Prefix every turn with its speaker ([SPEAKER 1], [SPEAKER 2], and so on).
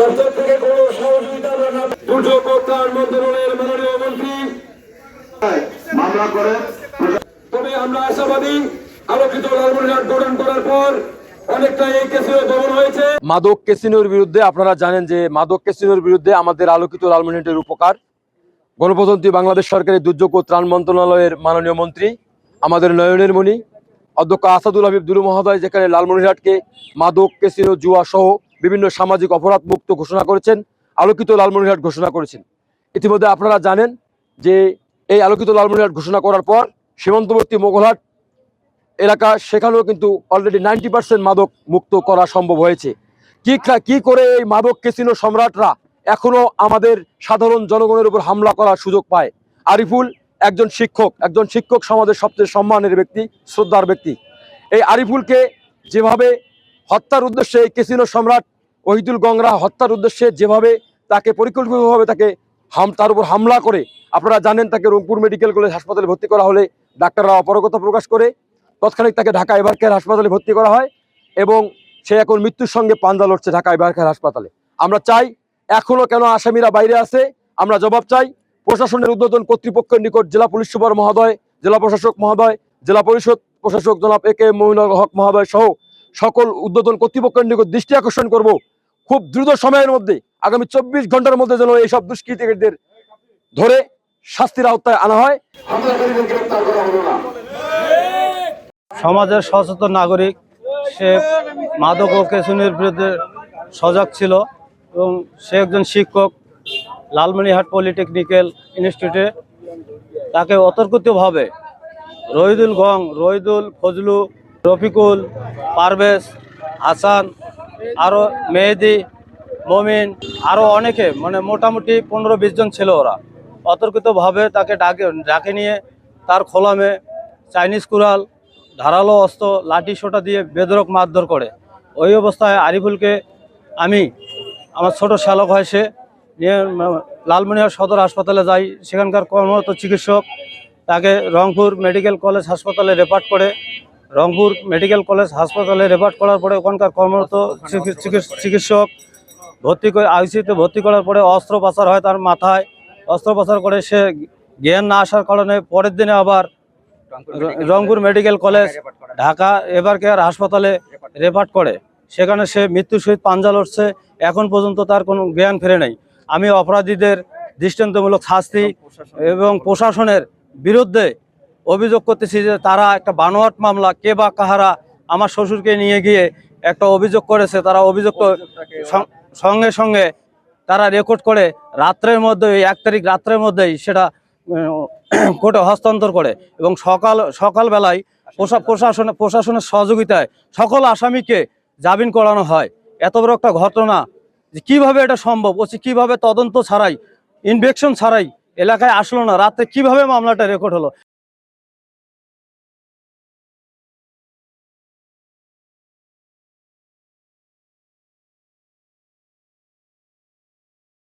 [SPEAKER 1] সরকার থেকে কোনো সহযোগিতা আমরা না দুর্যোগ ত্রাণ মন্ত্রণালয়ের মাননীয় মন্ত্রী মামলা করে। তবে আমরা আশাবাদী আলোকিত লালমনিরহাট গঠন করার পর অনেকটা এই কেসেও দমন হয়েছে।
[SPEAKER 2] মাদক ক্যাসিনোর বিরুদ্ধে আপনারা জানেন যে মাদক ক্যাসিনোর বিরুদ্ধে আমাদের আলোকিত লালমনিরহাটের উপকার গণপ্রজাতন্ত্রী বাংলাদেশ সরকারের দুর্যোগ ও ত্রাণ মন্ত্রণালয়ের মাননীয় মন্ত্রী আমাদের নয়নের মণি অধ্যক্ষ আসাদুল হাবিব দুলু মহোদয় যেখানে লালমনিরহাটকে মাদক ক্যাসিনো জুয়া সহ বিভিন্ন সামাজিক অপরাধ মুক্ত ঘোষণা করেছেন, আলোকিত লালমনিরহাট ঘোষণা করেছেন। ইতিমধ্যে আপনারা জানেন যে এই আলোকিত লালমনিরহাট ঘোষণা করার পর সীমান্তবর্তী মোগলহাট এলাকা সেখানেও কিন্তু অলরেডি 90% মাদক মুক্ত করা সম্ভব হয়েছে। কি করে এই মাদক ক্যাসিনো সম্রাটরা এখনো আমাদের সাধারণ জনগণের উপর হামলা করার সুযোগ পায়? আরিফুল একজন শিক্ষক সমাজের সবচেয়ে সম্মানের ব্যক্তি, শ্রদ্ধার ব্যক্তি। এই আরিফুলকে যেভাবে হত্যার উদ্দেশ্যে এই ক্যাসিনো সম্রাট ওহিদুল গংরা হত্যার উদ্দেশ্যে যেভাবে তাকে পরিকল্পিতভাবে তার উপর হামলা করে, আপনারা জানেন তাকে রংপুর মেডিকেল কলেজ হাসপাতালে ভর্তি করা হলে ডাক্তাররা অপারগতা প্রকাশ করে তৎক্ষণিক তাকে ঢাকা এভার কেয়ার হাসপাতালে ভর্তি করা হয় এবং সে এখন মৃত্যুর সঙ্গে পাঞ্জা লড়ছে ঢাকা এভার কেয়ার হাসপাতালে। আমরা চাই এখনো কেন আসামিরা বাইরে আছে, আমরা জবাব চাই। প্রশাসনের ঊর্ধ্বতন কর্তৃপক্ষের নিকট জেলা পুলিশ সুপার মহোদয়, জেলা প্রশাসক মহোদয়, জেলা পরিষদ প্রশাসক জনাব AK মঈনুল হক মহোদয় সহ সকল ঊর্ধ্বতন কর্তৃপক্ষের নিকট দৃষ্টি আকর্ষণ করব, খুব দ্রুত সময়ের মধ্যে আগামী 24 ঘন্টার মধ্যে যেন এইসব দুষ্কৃতিকারীদের ধরে শাস্তির আওতায় আনা হয়।
[SPEAKER 3] সমাজের সচেতন নাগরিক, সে মাদক ও ক্যাসিনোর বিরুদ্ধে সজাগ ছিল এবং সে একজন শিক্ষক লালমনিরহাট পলিটেকনিক্যাল ইনস্টিটিউটে। তাকে অতর্কিতভাবে রহিদুল, ফজলু, রফিকুল, পারভেজ, হাসান, আরও মেহেদি, মমিন, আরও অনেকে, মানে মোটামুটি 15-20 জন ছিল। ওরা অতর্কিতভাবে তাকে ডাকে নিয়ে তার খোলামে চাইনিজ কুড়াল, ধারালো অস্ত্র, লাঠি সোটা দিয়ে বেধড়ক মারধর করে। ওই অবস্থায় আরিফুলকে আমি, আমার ছোট শ্যালক হয় সে, নিয়ে লালমনিরহাট সদর হাসপাতালে যাই। সেখানকার কর্মরত চিকিৎসক তাকে রংপুর মেডিকেল কলেজ হাসপাতালে রেফার করে। রংপুর মেডিকেল কলেজ হাসপাতালে রেফার করার পরে ওখানকার কর্মরত চিকিৎসক ভর্তি করে আইসিইউতে ভর্তি করার পরে অস্ত্রোপচার হয় তার মাথায়। অস্ত্রোপচার করে সে জ্ঞান না আসার কারণে পরের দিনে আবার Rangpur medical college Dhaka ever care হাসপাতালে রেফার করে। সেখানে সে মৃত্যুর সহিত পাঞ্জা লড়ছে। এখন পর্যন্ত তার কোনো জ্ঞান ফেরে নাই। আমি অপরাধীদের দৃষ্টান্তমূলক শাস্তি এবং প্রশাসনের বিরুদ্ধে অভিযোগ করতেছি যে তারা একটা বানোয়াট মামলা, কে বা কাহারা আমার শ্বশুরকে নিয়ে গিয়ে একটা অভিযোগ করেছে। তারা অভিযোগ সঙ্গে সঙ্গে তারা রেকর্ড করে রাত্রের মধ্যে, 1 তারিখ রাত্রের মধ্যেই সেটা কোর্টে হস্তান্তর করে এবং সকালবেলায় প্রশাসনের সহযোগিতায় সকল আসামিকে জামিন করানো হয়। এত বড় একটা ঘটনা যে কিভাবে এটা সম্ভব, কিভাবে তদন্ত ছাড়াই, ইনভেকশন ছাড়াই এলাকায় আসলো না, রাতে কিভাবে মামলাটা রেকর্ড হলো।